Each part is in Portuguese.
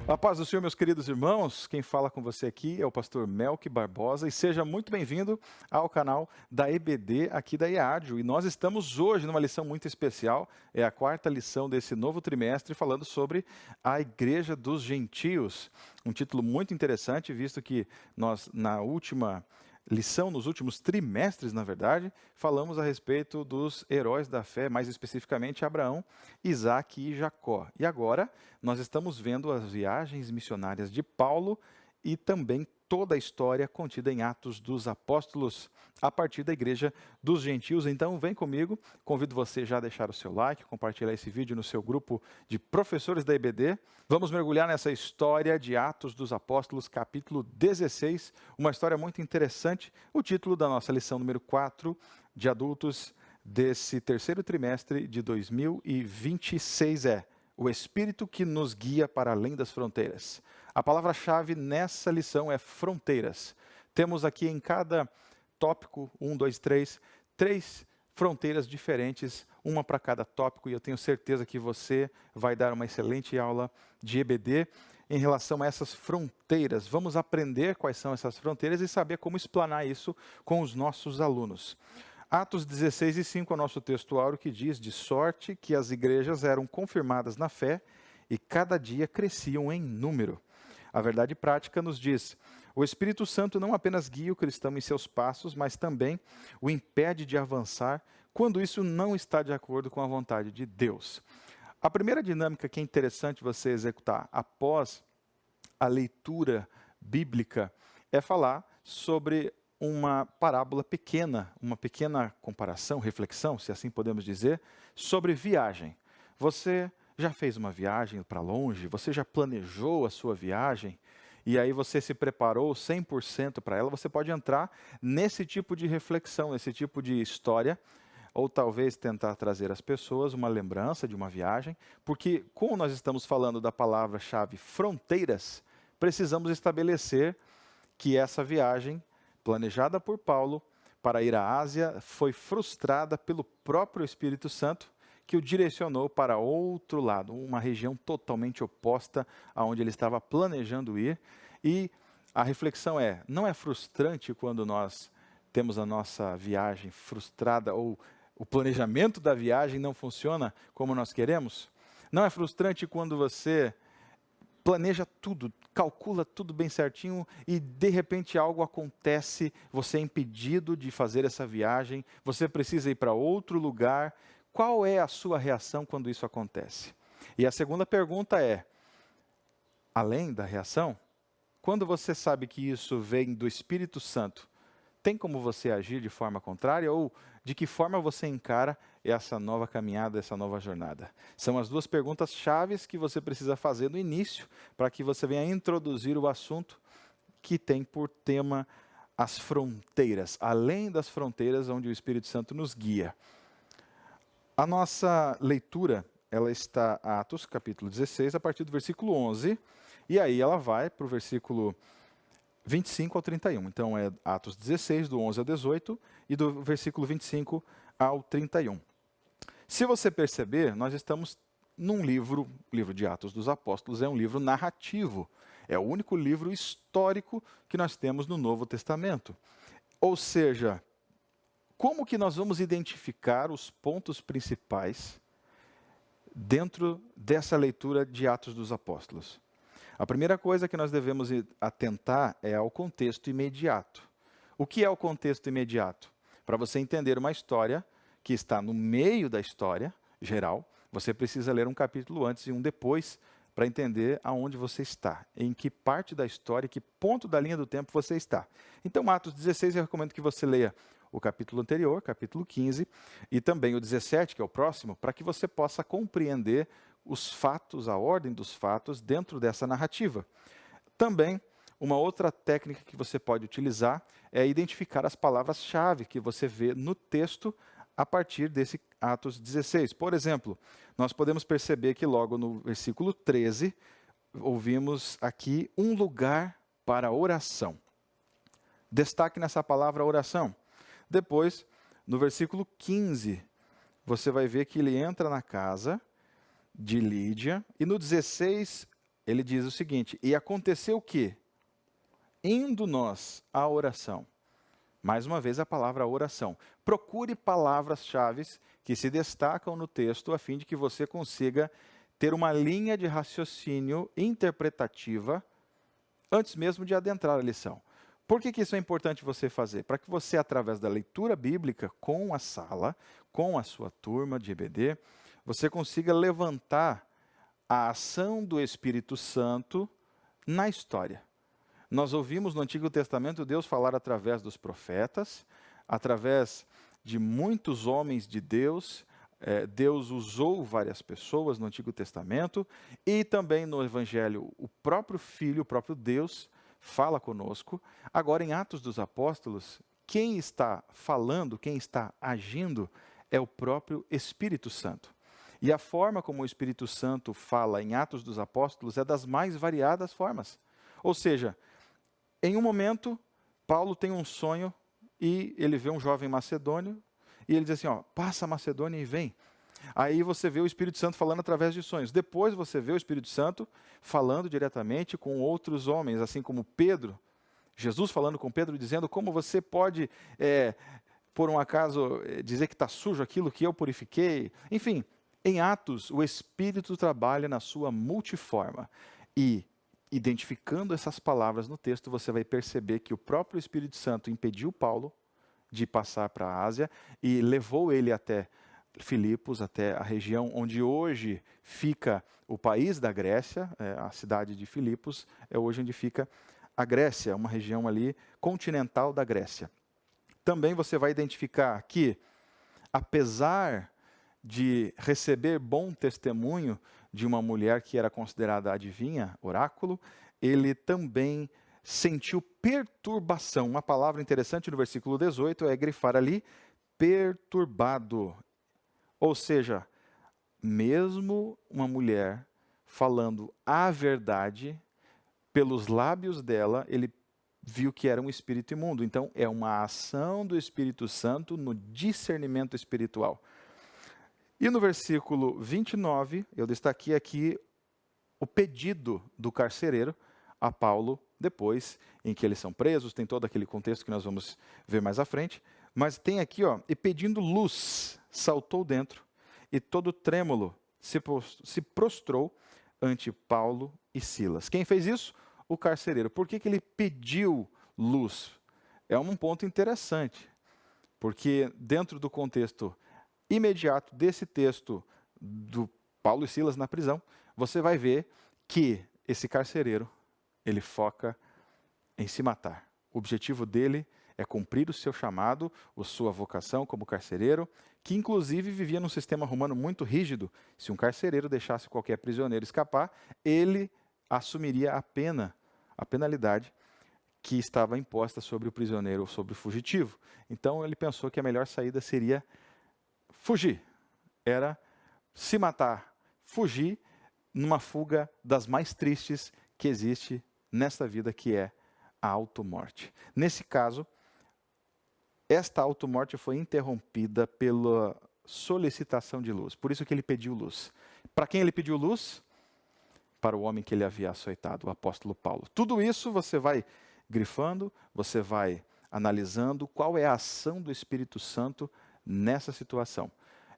A paz do Senhor, meus queridos irmãos, quem fala com você aqui é o pastor Melk Barbosa e seja muito bem-vindo ao canal da EBD aqui da IADIO. E nós estamos hoje numa lição muito especial, é a quarta lição desse novo trimestre, falando sobre a Igreja dos Gentios. Um título muito interessante, visto que nós, na última lição, nos últimos trimestres, na verdade, falamos a respeito dos heróis da fé, mais especificamente Abraão, Isaque e Jacó. E agora nós estamos vendo as viagens missionárias de Paulo e também toda a história contida em Atos dos Apóstolos, a partir da Igreja dos Gentios. Então vem comigo, convido você já a deixar o seu like, compartilhar esse vídeo no seu grupo de professores da EBD. Vamos mergulhar nessa história de Atos dos Apóstolos, capítulo 16, uma história muito interessante. O título da nossa lição número 4 de adultos desse terceiro trimestre de 2026 é o Espírito que nos guia para além das fronteiras. A palavra-chave nessa lição é fronteiras. Temos aqui em cada tópico, 1, 2, 3, três fronteiras diferentes, uma para cada tópico, e eu tenho certeza que você vai dar uma excelente aula de EBD em relação a essas fronteiras. Vamos aprender quais são essas fronteiras e saber como explanar isso com os nossos alunos. Atos 16 e 5 é o nosso texto áureo que diz: de sorte que as igrejas eram confirmadas na fé e cada dia cresciam em número. A verdade prática nos diz: o Espírito Santo não apenas guia o cristão em seus passos, mas também o impede de avançar quando isso não está de acordo com a vontade de Deus. A primeira dinâmica que é interessante você executar após a leitura bíblica é falar sobre uma parábola pequena, uma pequena comparação, reflexão, se assim podemos dizer, sobre viagem. Você já fez uma viagem para longe? Você já planejou a sua viagem? E aí você se preparou 100% para ela? Você pode entrar nesse tipo de reflexão, nesse tipo de história, ou talvez tentar trazer às pessoas uma lembrança de uma viagem, porque como nós estamos falando da palavra-chave fronteiras, precisamos estabelecer que essa viagem planejada por Paulo para ir à Ásia foi frustrada pelo próprio Espírito Santo, que o direcionou para outro lado, uma região totalmente oposta aonde ele estava planejando ir. E a reflexão é: não é frustrante quando nós temos a nossa viagem frustrada ou o planejamento da viagem não funciona como nós queremos? Não é frustrante quando você planeja tudo, calcula tudo bem certinho e de repente algo acontece, você é impedido de fazer essa viagem, você precisa ir para outro lugar. Qual é a sua reação quando isso acontece? E a segunda pergunta é, além da reação, quando você sabe que isso vem do Espírito Santo, tem como você agir de forma contrária ou de que forma você encara essa nova caminhada, essa nova jornada? São as duas perguntas chaves que você precisa fazer no início para que você venha introduzir o assunto que tem por tema as fronteiras, além das fronteiras onde o Espírito Santo nos guia. A nossa leitura, ela está em Atos capítulo 16, a partir do versículo 11, e aí ela vai para o versículo 25 ao 31. Então é Atos 16, do 11 ao 18, e do versículo 25 ao 31. Se você perceber, nós estamos num livro de Atos dos Apóstolos, é um livro narrativo. É o único livro histórico que nós temos no Novo Testamento. Ou seja, como que nós vamos identificar os pontos principais dentro dessa leitura de Atos dos Apóstolos? A primeira coisa que nós devemos atentar é ao contexto imediato. O que é o contexto imediato? Para você entender uma história que está no meio da história geral, você precisa ler um capítulo antes e um depois para entender aonde você está, em que parte da história, que ponto da linha do tempo você está. Então, Atos 16, eu recomendo que você leia o capítulo anterior, capítulo 15, e também o 17, que é o próximo, para que você possa compreender os fatos, a ordem dos fatos dentro dessa narrativa. Também, uma outra técnica que você pode utilizar é identificar as palavras-chave que você vê no texto a partir desse Atos 16. Por exemplo, nós podemos perceber que logo no versículo 13, ouvimos aqui um lugar para oração. Destaque nessa palavra oração. Depois, no versículo 15, você vai ver que ele entra na casa de Lídia, e no 16, ele diz o seguinte: e aconteceu que, indo nós à oração, mais uma vez a palavra oração, procure palavras-chave que se destacam no texto, a fim de que você consiga ter uma linha de raciocínio interpretativa antes mesmo de adentrar a lição. Por que isso é importante você fazer? Para que você, através da leitura bíblica com a sala, com a sua turma de EBD, você consiga levantar a ação do Espírito Santo na história. Nós ouvimos no Antigo Testamento Deus falar através dos profetas, através de muitos homens de Deus. Deus usou várias pessoas no Antigo Testamento e também no Evangelho o próprio Filho, o próprio Deus, fala conosco. Agora, em Atos dos Apóstolos, quem está falando, quem está agindo é o próprio Espírito Santo. E a forma como o Espírito Santo fala em Atos dos Apóstolos é das mais variadas formas. Ou seja, em um momento, Paulo tem um sonho e ele vê um jovem macedônio e ele diz assim, passa a Macedônia e vem. Aí você vê o Espírito Santo falando através de sonhos. Depois você vê o Espírito Santo falando diretamente com outros homens, assim como Pedro. Jesus falando com Pedro, dizendo como você pode, por um acaso, dizer que está sujo aquilo que eu purifiquei. Enfim, em Atos, o Espírito trabalha na sua multiforma. E, identificando essas palavras no texto, você vai perceber que o próprio Espírito Santo impediu Paulo de passar para a Ásia e levou ele até Filipos, até a região onde hoje fica o país da Grécia, a cidade de Filipos, é hoje onde fica a Grécia, uma região ali continental da Grécia. Também você vai identificar que, apesar de receber bom testemunho de uma mulher que era considerada adivinha, oráculo, ele também sentiu perturbação. Uma palavra interessante no versículo 18 é grifar ali, perturbado. Ou seja, mesmo uma mulher falando a verdade, pelos lábios dela, ele viu que era um espírito imundo. Então, é uma ação do Espírito Santo no discernimento espiritual. E no versículo 29, eu destaquei aqui o pedido do carcereiro a Paulo, depois em que eles são presos, tem todo aquele contexto que nós vamos ver mais à frente, mas tem aqui, e pedindo luz, saltou dentro, e todo trêmulo se prostrou ante Paulo e Silas. Quem fez isso? O carcereiro. Por que ele pediu luz? É um ponto interessante, porque dentro do contexto imediato desse texto do Paulo e Silas na prisão, você vai ver que esse carcereiro, ele foca em se matar. O objetivo dele é cumprir o seu chamado, a sua vocação como carcereiro, que inclusive vivia num sistema romano muito rígido. Se um carcereiro deixasse qualquer prisioneiro escapar, ele assumiria a penalidade que estava imposta sobre o prisioneiro ou sobre o fugitivo. Então ele pensou que a melhor saída seria fugir. Era se matar, fugir numa fuga das mais tristes que existe nesta vida, que é a automorte. Nesse caso, esta automorte foi interrompida pela solicitação de luz. Por isso que ele pediu luz. Para quem ele pediu luz? Para o homem que ele havia açoitado, o apóstolo Paulo. Tudo isso você vai grifando, você vai analisando qual é a ação do Espírito Santo nessa situação.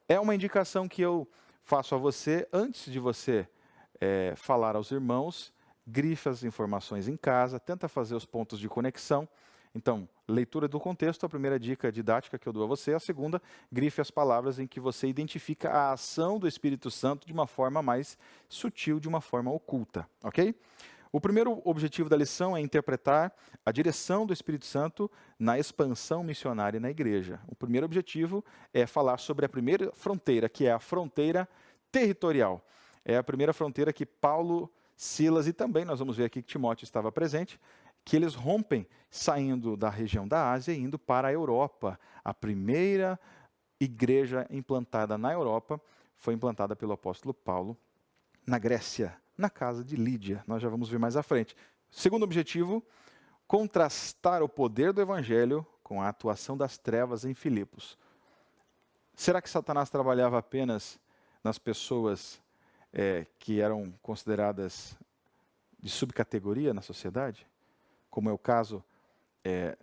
É uma indicação que eu faço a você, antes de você falar aos irmãos, grife as informações em casa, tenta fazer os pontos de conexão. Então, leitura do contexto, a primeira dica didática que eu dou a você. A segunda, grife as palavras em que você identifica a ação do Espírito Santo de uma forma mais sutil, de uma forma oculta, ok? O primeiro objetivo da lição é interpretar a direção do Espírito Santo na expansão missionária na igreja. O primeiro objetivo é falar sobre a primeira fronteira, que é a fronteira territorial. É a primeira fronteira que Paulo, Silas e também, nós vamos ver aqui que Timóteo estava presente, que eles rompem saindo da região da Ásia e indo para a Europa. A primeira igreja implantada na Europa foi implantada pelo apóstolo Paulo na Grécia, na casa de Lídia. Nós já vamos ver mais à frente. Segundo objetivo, contrastar o poder do evangelho com a atuação das trevas em Filipos. Será que Satanás trabalhava apenas nas pessoas que eram consideradas de subcategoria na sociedade, como é o caso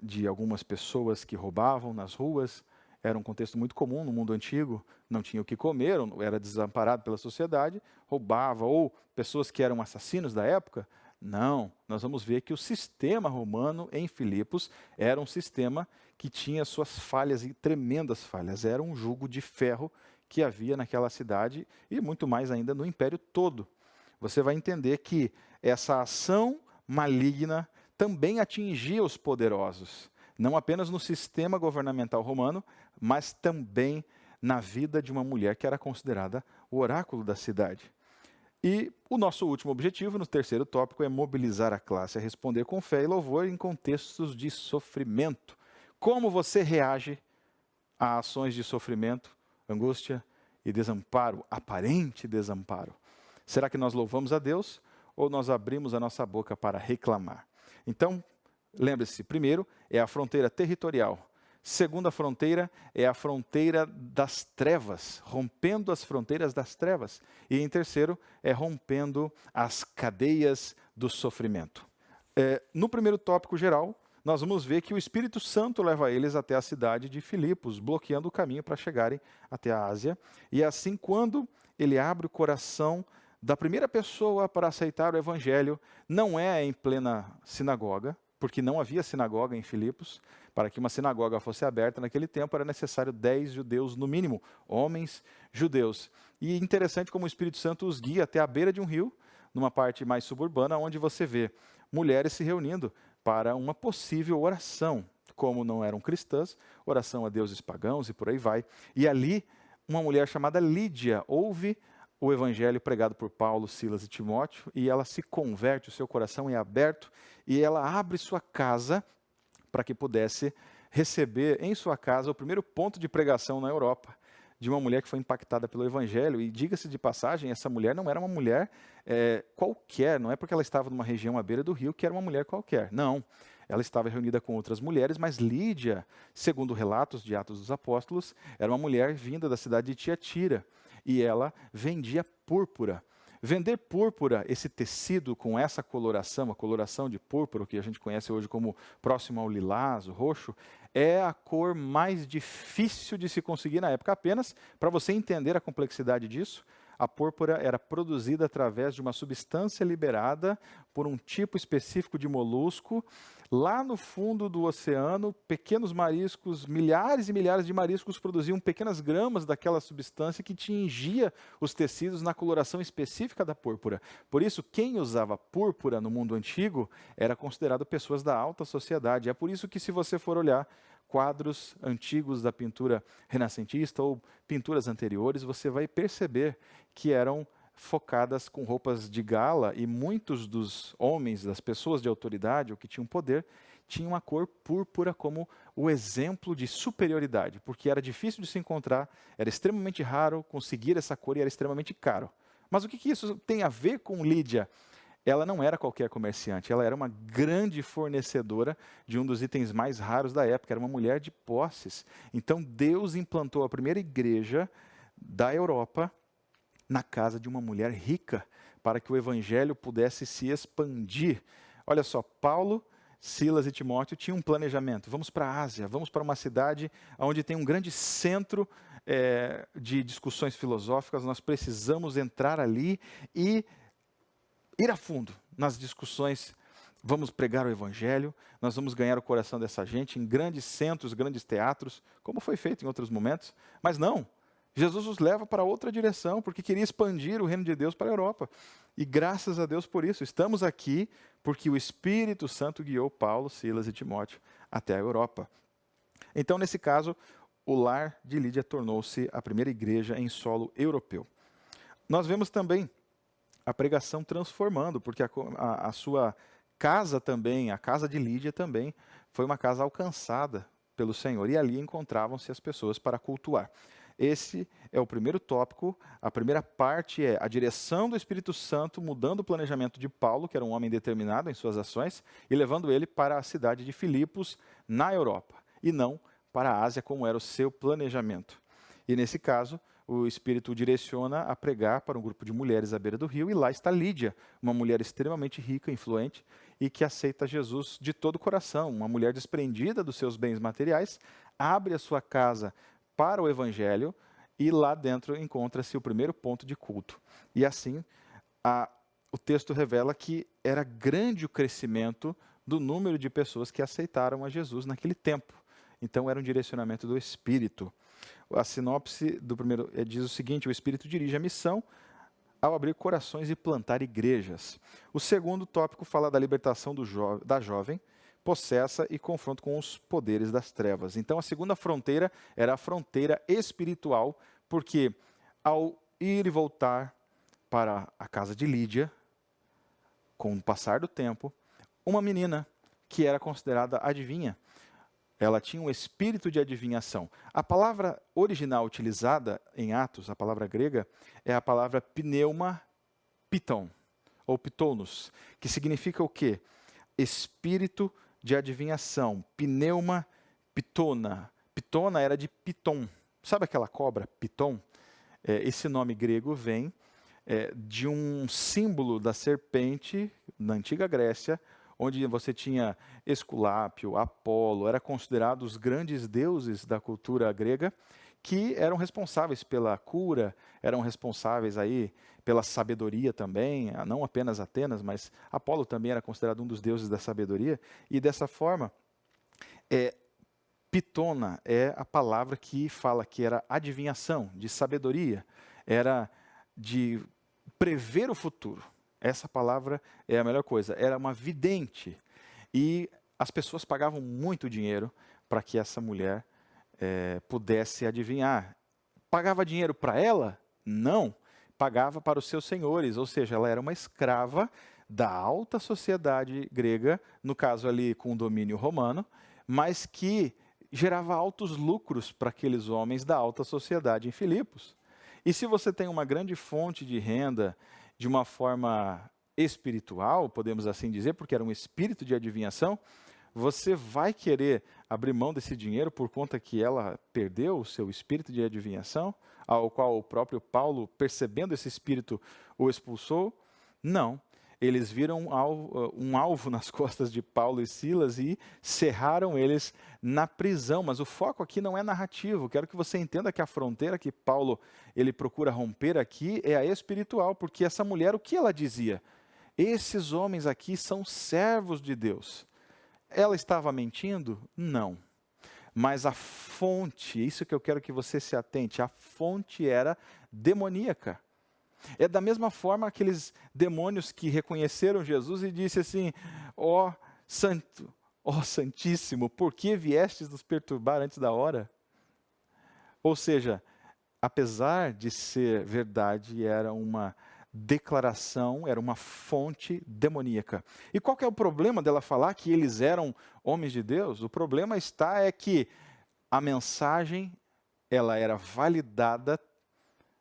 de algumas pessoas que roubavam nas ruas. Era um contexto muito comum no mundo antigo, não tinha o que comer, era desamparado pela sociedade, roubava, ou pessoas que eram assassinos da época. Não, nós vamos ver que o sistema romano em Filipos era um sistema que tinha suas falhas e tremendas falhas. Era um jugo de ferro que havia naquela cidade e muito mais ainda no império todo. Você vai entender que essa ação maligna também atingia os poderosos, não apenas no sistema governamental romano, mas também na vida de uma mulher que era considerada o oráculo da cidade. E o nosso último objetivo, no terceiro tópico, é mobilizar a classe a responder com fé e louvor em contextos de sofrimento. Como você reage a ações de sofrimento, angústia e desamparo, aparente desamparo? Será que nós louvamos a Deus ou nós abrimos a nossa boca para reclamar? Então, lembre-se, primeiro é a fronteira territorial. Segunda fronteira é a fronteira das trevas, rompendo as fronteiras das trevas. E em terceiro é rompendo as cadeias do sofrimento. No primeiro tópico geral, nós vamos ver que o Espírito Santo leva eles até a cidade de Filipos, bloqueando o caminho para chegarem até a Ásia. E assim, quando ele abre o coração da primeira pessoa para aceitar o evangelho, não é em plena sinagoga, porque não havia sinagoga em Filipos. Para que uma sinagoga fosse aberta naquele tempo, era necessário 10 judeus no mínimo, homens judeus. E interessante como o Espírito Santo os guia até a beira de um rio, numa parte mais suburbana, onde você vê mulheres se reunindo para uma possível oração. Como não eram cristãs, oração a deuses pagãos e por aí vai. E ali, uma mulher chamada Lídia ouve o evangelho pregado por Paulo, Silas e Timóteo, e ela se converte, o seu coração é aberto, e ela abre sua casa para que pudesse receber em sua casa o primeiro ponto de pregação na Europa, de uma mulher que foi impactada pelo evangelho. E diga-se de passagem, essa mulher não era uma mulher qualquer, não é porque ela estava numa região à beira do rio que era uma mulher qualquer, não. Ela estava reunida com outras mulheres, mas Lídia, segundo relatos de Atos dos Apóstolos, era uma mulher vinda da cidade de Tiatira, e ela vendia púrpura. Vender púrpura, esse tecido com essa coloração, a coloração de púrpura, que a gente conhece hoje como próximo ao lilás, o roxo, é a cor mais difícil de se conseguir na época. Apenas para você entender a complexidade disso, a púrpura era produzida através de uma substância liberada por um tipo específico de molusco. Lá no fundo do oceano, pequenos mariscos, milhares e milhares de mariscos produziam pequenas gramas daquela substância que tingia os tecidos na coloração específica da púrpura. Por isso, quem usava púrpura no mundo antigo era considerado pessoas da alta sociedade. É por isso que, se você for olhar quadros antigos da pintura renascentista ou pinturas anteriores, você vai perceber que eram focadas com roupas de gala, e muitos dos homens, das pessoas de autoridade ou que tinham poder, tinham a cor púrpura como o exemplo de superioridade, porque era difícil de se encontrar, era extremamente raro conseguir essa cor e era extremamente caro. Mas o que isso tem a ver com Lídia? Ela não era qualquer comerciante, ela era uma grande fornecedora de um dos itens mais raros da época, era uma mulher de posses. Então Deus implantou a primeira igreja da Europa na casa de uma mulher rica, para que o evangelho pudesse se expandir. Olha só, Paulo, Silas e Timóteo tinham um planejamento. Vamos para a Ásia, vamos para uma cidade onde tem um grande centro de discussões filosóficas. Nós precisamos entrar ali e ir a fundo nas discussões. Vamos pregar o evangelho, nós vamos ganhar o coração dessa gente em grandes centros, grandes teatros, como foi feito em outros momentos. Mas não, Jesus os leva para outra direção, porque queria expandir o reino de Deus para a Europa. E graças a Deus por isso, estamos aqui porque o Espírito Santo guiou Paulo, Silas e Timóteo até a Europa. Então, nesse caso, o lar de Lídia tornou-se a primeira igreja em solo europeu. Nós vemos também a pregação transformando, porque a sua casa também, a casa de Lídia também, foi uma casa alcançada pelo Senhor, e ali encontravam-se as pessoas para cultuar. Esse é o primeiro tópico. A primeira parte é a direção do Espírito Santo mudando o planejamento de Paulo, que era um homem determinado em suas ações, e levando ele para a cidade de Filipos, na Europa, e não para a Ásia, como era o seu planejamento. E nesse caso, o Espírito o direciona a pregar para um grupo de mulheres à beira do rio, e lá está Lídia, uma mulher extremamente rica, influente, e que aceita Jesus de todo o coração, uma mulher desprendida dos seus bens materiais, abre a sua casa para o Evangelho, e lá dentro encontra-se o primeiro ponto de culto. E assim, o texto revela que era grande o crescimento do número de pessoas que aceitaram a Jesus naquele tempo. Então era um direcionamento do Espírito. A sinopse do primeiro diz o seguinte: o Espírito dirige a missão ao abrir corações e plantar igrejas. O segundo tópico fala da libertação da jovem, possessa e confronto com os poderes das trevas. Então a segunda fronteira era a fronteira espiritual, porque ao ir e voltar para a casa de Lídia, com o passar do tempo, uma menina que era considerada adivinha, ela tinha um espírito de adivinhação. A palavra original utilizada em Atos, a palavra grega, é a palavra pneuma piton, ou pitonus, que significa o quê? Espírito de adivinhação. Pneuma pitona. Pitona era de piton. Sabe aquela cobra, piton? Esse nome grego vem de um símbolo da serpente na antiga Grécia, onde você tinha Esculápio, Apolo, eram considerados os grandes deuses da cultura grega, que eram responsáveis pela cura, eram responsáveis aí pela sabedoria também, não apenas Atenas, mas Apolo também era considerado um dos deuses da sabedoria, e dessa forma, pitona é a palavra que fala que era adivinhação, de sabedoria, era de prever o futuro. Essa palavra é a melhor coisa. Era uma vidente. E as pessoas pagavam muito dinheiro para que essa mulher pudesse adivinhar. Pagava dinheiro para ela? Não. Pagava para os seus senhores. Ou seja, ela era uma escrava da alta sociedade grega, no caso ali com o domínio romano, mas que gerava altos lucros para aqueles homens da alta sociedade em Filipos. E se você tem uma grande fonte de renda de uma forma espiritual, podemos assim dizer, porque era um espírito de adivinhação, você vai querer abrir mão desse dinheiro por conta que ela perdeu o seu espírito de adivinhação, ao qual o próprio Paulo, percebendo esse espírito, o expulsou? Não. Eles viram um alvo nas costas de Paulo e Silas e cerraram eles na prisão. Mas o foco aqui não é narrativo. Quero que você entenda que a fronteira que Paulo ele procura romper aqui é a espiritual, porque essa mulher, o que ela dizia? Esses homens aqui são servos de Deus. Ela estava mentindo? Não. Mas a fonte, isso que eu quero que você se atente, a fonte era demoníaca. É da mesma forma aqueles demônios que reconheceram Jesus e disse assim: ó santo, ó santíssimo, por que viestes nos perturbar antes da hora? Ou seja, apesar de ser verdade, era uma declaração, era uma fonte demoníaca. E qual que é o problema dela falar que eles eram homens de Deus? O problema é que a mensagem ela era validada,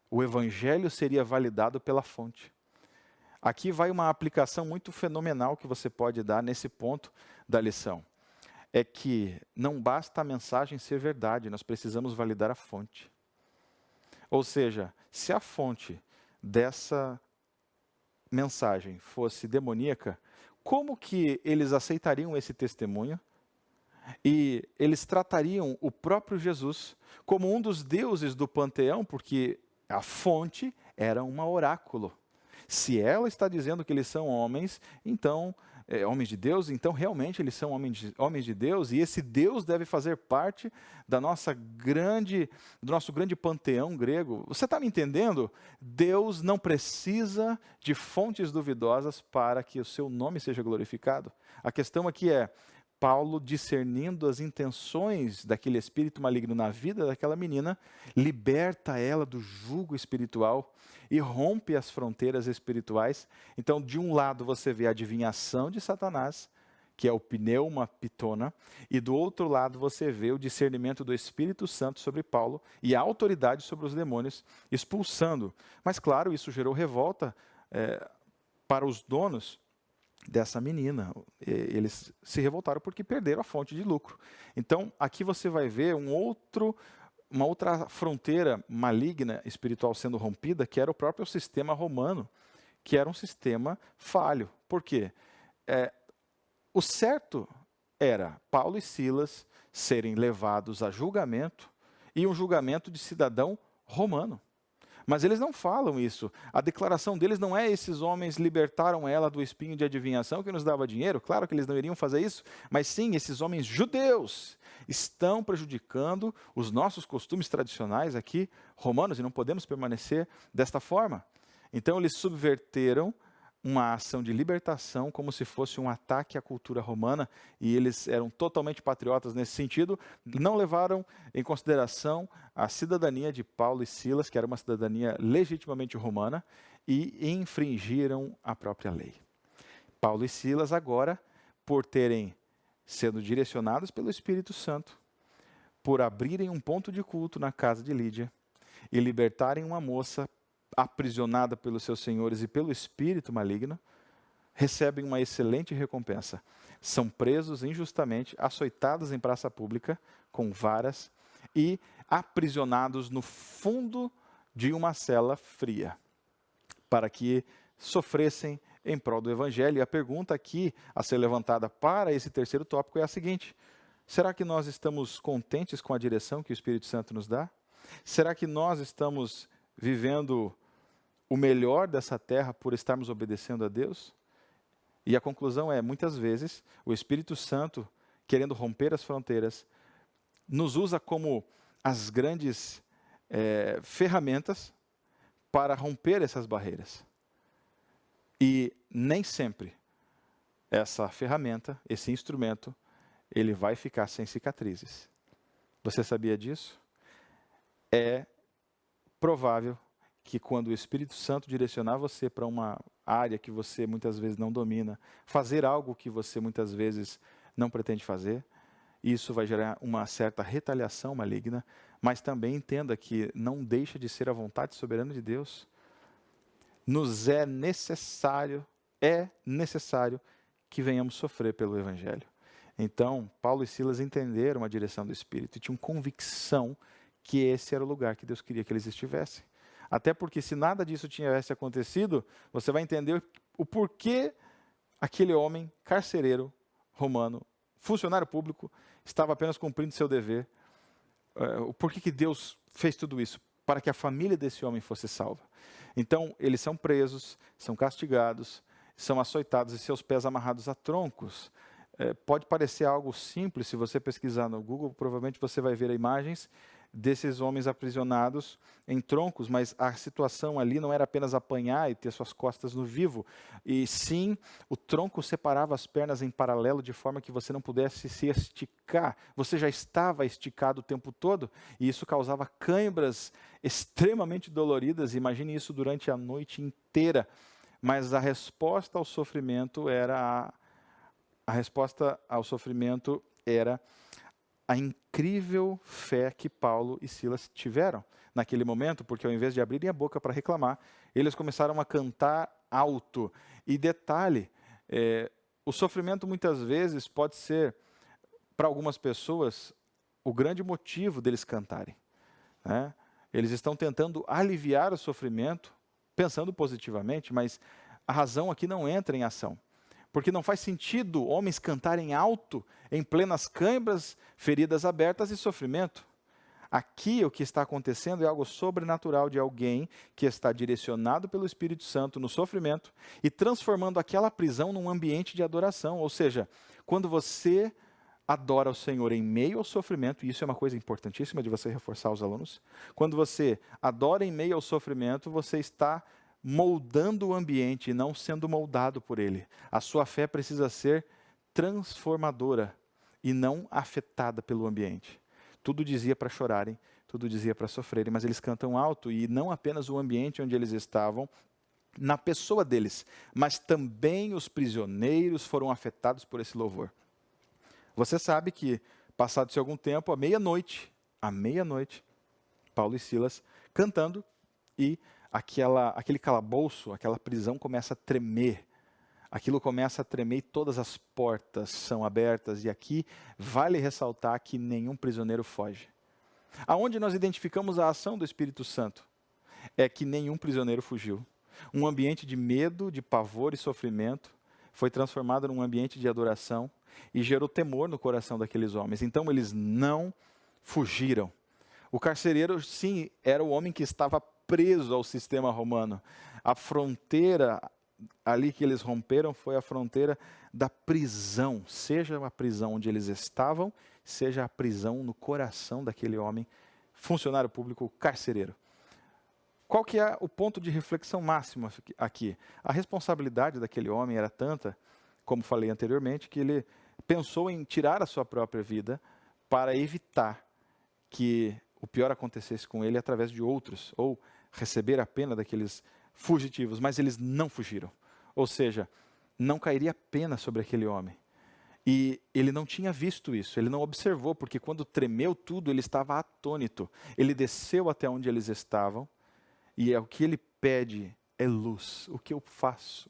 o evangelho seria validado pela fonte. Aqui vai uma aplicação muito fenomenal que você pode dar nesse ponto da lição. É que não basta a mensagem ser verdade, nós precisamos validar a fonte. Ou seja, se a fonte dessa mensagem fosse demoníaca, como que eles aceitariam esse testemunho? E eles tratariam o próprio Jesus como um dos deuses do panteão, porque a fonte era um oráculo. Se ela está dizendo que eles são homens, então, homens de Deus, então realmente eles são homens de Deus, e esse Deus deve fazer parte do nosso grande panteão grego. Você está me entendendo? Deus não precisa de fontes duvidosas para que o seu nome seja glorificado. A questão aqui é, Paulo, discernindo as intenções daquele espírito maligno na vida daquela menina, liberta ela do jugo espiritual e rompe as fronteiras espirituais. Então, de um lado você vê a adivinhação de Satanás, que é o pneuma pitona, e do outro lado você vê o discernimento do Espírito Santo sobre Paulo e a autoridade sobre os demônios, expulsando. Mas claro, isso gerou revolta para os donos dessa menina. Eles se revoltaram porque perderam a fonte de lucro. Então, aqui você vai ver um outro uma outra fronteira maligna espiritual sendo rompida, que era o próprio sistema romano, que era um sistema falho. Por quê? O certo era Paulo e Silas serem levados a julgamento, e um julgamento de cidadão romano. Mas eles não falam isso. A declaração deles não é: esses homens libertaram ela do espinho de adivinhação que nos dava dinheiro. Claro que eles não iriam fazer isso, mas sim, esses homens judeus estão prejudicando os nossos costumes tradicionais aqui, romanos, e não podemos permanecer desta forma. Então eles subverteram uma ação de libertação como se fosse um ataque à cultura romana, e eles eram totalmente patriotas nesse sentido, não levaram em consideração a cidadania de Paulo e Silas, que era uma cidadania legitimamente romana, e infringiram a própria lei. Paulo e Silas agora, por terem sido direcionados pelo Espírito Santo, por abrirem um ponto de culto na casa de Lídia e libertarem uma moça aprisionada pelos seus senhores e pelo espírito maligno, recebem uma excelente recompensa. São presos injustamente, açoitados em praça pública com varas e aprisionados no fundo de uma cela fria, para que sofressem em prol do evangelho. E a pergunta aqui a ser levantada para esse terceiro tópico é a seguinte: será que nós estamos contentes com a direção que o Espírito Santo nos dá? Será que nós estamos vivendo o melhor dessa terra por estarmos obedecendo a Deus? E a conclusão é: muitas vezes, o Espírito Santo, querendo romper as fronteiras, nos usa como as grandes ferramentas para romper essas barreiras. E nem sempre essa ferramenta, esse instrumento, ele vai ficar sem cicatrizes. Você sabia disso? É provável que quando o Espírito Santo direcionar você para uma área que você muitas vezes não domina, fazer algo que você muitas vezes não pretende fazer, isso vai gerar uma certa retaliação maligna, mas também entenda que não deixa de ser a vontade soberana de Deus. Nos é necessário que venhamos sofrer pelo Evangelho. Então, Paulo e Silas entenderam a direção do Espírito e tinham convicção que esse era o lugar que Deus queria que eles estivessem. Até porque se nada disso tivesse acontecido, você vai entender o porquê aquele homem carcereiro romano, funcionário público, estava apenas cumprindo seu dever. O porquê que Deus fez tudo isso? Para que a família desse homem fosse salva. Então, eles são presos, são castigados, são açoitados e seus pés amarrados a troncos. Pode parecer algo simples, se você pesquisar no Google, provavelmente você vai ver imagens desses homens aprisionados em troncos, mas a situação ali não era apenas apanhar e ter suas costas no vivo, e sim, o tronco separava as pernas em paralelo de forma que você não pudesse se esticar. Você já estava esticado o tempo todo, e isso causava cãibras extremamente doloridas. Imagine isso durante a noite inteira. Mas a resposta ao sofrimento era a incrível fé que Paulo e Silas tiveram naquele momento, porque ao invés de abrirem a boca para reclamar, eles começaram a cantar alto. E detalhe, o sofrimento muitas vezes pode ser, para algumas pessoas, o grande motivo deles cantarem, né? Eles estão tentando aliviar o sofrimento, pensando positivamente, mas a razão aqui não entra em ação. Porque não faz sentido homens cantarem alto em plenas cãibras, feridas abertas e sofrimento. Aqui o que está acontecendo é algo sobrenatural de alguém que está direcionado pelo Espírito Santo no sofrimento e transformando aquela prisão num ambiente de adoração. Ou seja, quando você adora o Senhor em meio ao sofrimento, e isso é uma coisa importantíssima de você reforçar aos alunos, quando você adora em meio ao sofrimento, você está moldando o ambiente e não sendo moldado por ele. A sua fé precisa ser transformadora e não afetada pelo ambiente. Tudo dizia para chorarem, tudo dizia para sofrerem, mas eles cantam alto, e não apenas o ambiente onde eles estavam, na pessoa deles, mas também os prisioneiros foram afetados por esse louvor. Você sabe que, passado-se algum tempo, à meia-noite, Paulo e Silas cantando, e aquele calabouço, aquela prisão começa a tremer. Aquilo começa a tremer e todas as portas são abertas. E aqui vale ressaltar que nenhum prisioneiro foge. Aonde nós identificamos a ação do Espírito Santo? É que nenhum prisioneiro fugiu. Um ambiente de medo, de pavor e sofrimento foi transformado num ambiente de adoração e gerou temor no coração daqueles homens. Então eles não fugiram. O carcereiro, sim, era o homem que estava preso ao sistema romano. A fronteira ali que eles romperam foi a fronteira da prisão, seja a prisão onde eles estavam, seja a prisão no coração daquele homem, funcionário público carcereiro. Qual que é o ponto de reflexão máximo aqui? A responsabilidade daquele homem era tanta, como falei anteriormente, que ele pensou em tirar a sua própria vida para evitar que o pior acontecesse com ele através de outros, ou receber a pena daqueles fugitivos, mas eles não fugiram. Ou seja, não cairia pena sobre aquele homem. E ele não tinha visto isso, ele não observou, porque quando tremeu tudo, ele estava atônito. Ele desceu até onde eles estavam, e o que ele pede é luz. O que eu faço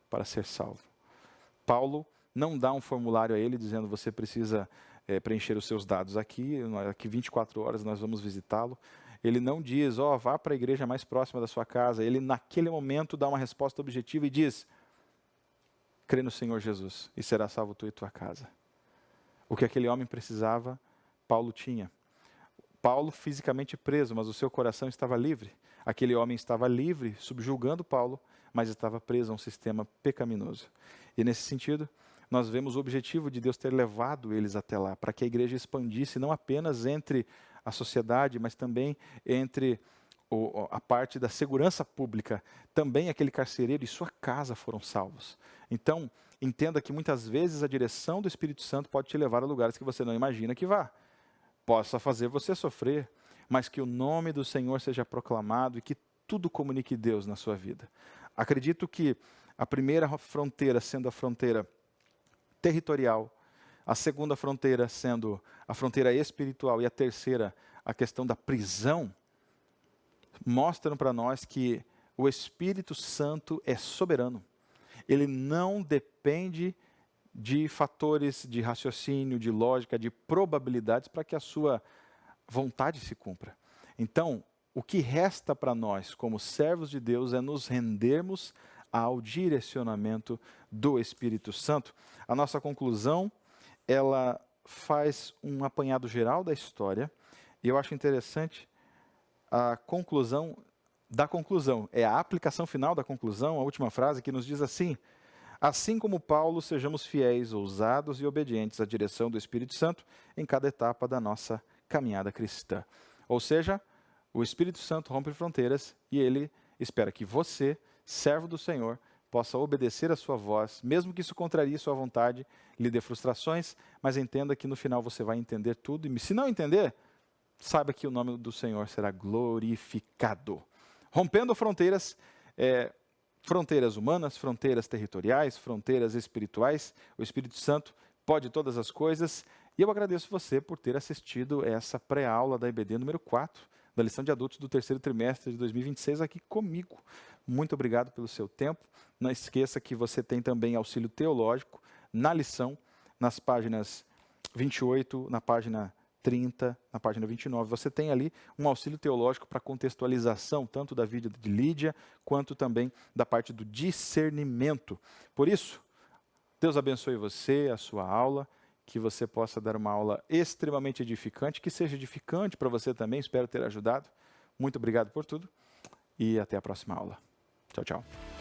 para ser salvo? Paulo não dá um formulário a ele dizendo você precisa preencher os seus dados aqui 24 horas nós vamos visitá-lo. Ele não diz, vá para a igreja mais próxima da sua casa. Ele naquele momento dá uma resposta objetiva e diz, crê no Senhor Jesus e será salvo tu e tua casa. O que aquele homem precisava, Paulo tinha. Paulo fisicamente preso, mas o seu coração estava livre. Aquele homem estava livre, subjugando Paulo, mas estava preso a um sistema pecaminoso. E nesse sentido, nós vemos o objetivo de Deus ter levado eles até lá, para que a igreja expandisse não apenas entre a sociedade, mas também entre a parte da segurança pública. Também aquele carcereiro e sua casa foram salvos. Então, entenda que muitas vezes a direção do Espírito Santo pode te levar a lugares que você não imagina que vá. Possa fazer você sofrer, mas que o nome do Senhor seja proclamado e que tudo comunique Deus na sua vida. Acredito que a primeira fronteira sendo a fronteira territorial, a segunda fronteira sendo a fronteira espiritual e a terceira a questão da prisão, mostram para nós que o Espírito Santo é soberano. Ele não depende de fatores de raciocínio, de lógica, de probabilidades para que a sua vontade se cumpra. Então, o que resta para nós, como servos de Deus, é nos rendermos ao direcionamento do Espírito Santo. A nossa conclusão, ela faz um apanhado geral da história, e eu acho interessante a conclusão da conclusão. É a aplicação final da conclusão, a última frase, que nos diz assim: assim como Paulo, sejamos fiéis, ousados e obedientes à direção do Espírito Santo em cada etapa da nossa caminhada cristã. Ou seja, o Espírito Santo rompe fronteiras e ele espera que você, servo do Senhor, possa obedecer a sua voz, mesmo que isso contrarie sua vontade, lhe dê frustrações, mas entenda que no final você vai entender tudo. E se não entender, saiba que o nome do Senhor será glorificado. Rompendo fronteiras, fronteiras humanas, fronteiras territoriais, fronteiras espirituais, o Espírito Santo pode todas as coisas. E eu agradeço você por ter assistido essa pré-aula da EBD número 4, da lição de adultos do terceiro trimestre de 2026 aqui comigo. Muito obrigado pelo seu tempo. Não esqueça que você tem também auxílio teológico na lição, nas páginas 28, na página 30, na página 29. Você tem ali um auxílio teológico para contextualização, tanto da vida de Lídia, quanto também da parte do discernimento. Por isso, Deus abençoe você, a sua aula, que você possa dar uma aula extremamente edificante, que seja edificante para você também, espero ter ajudado. Muito obrigado por tudo e até a próxima aula. Tchau, tchau.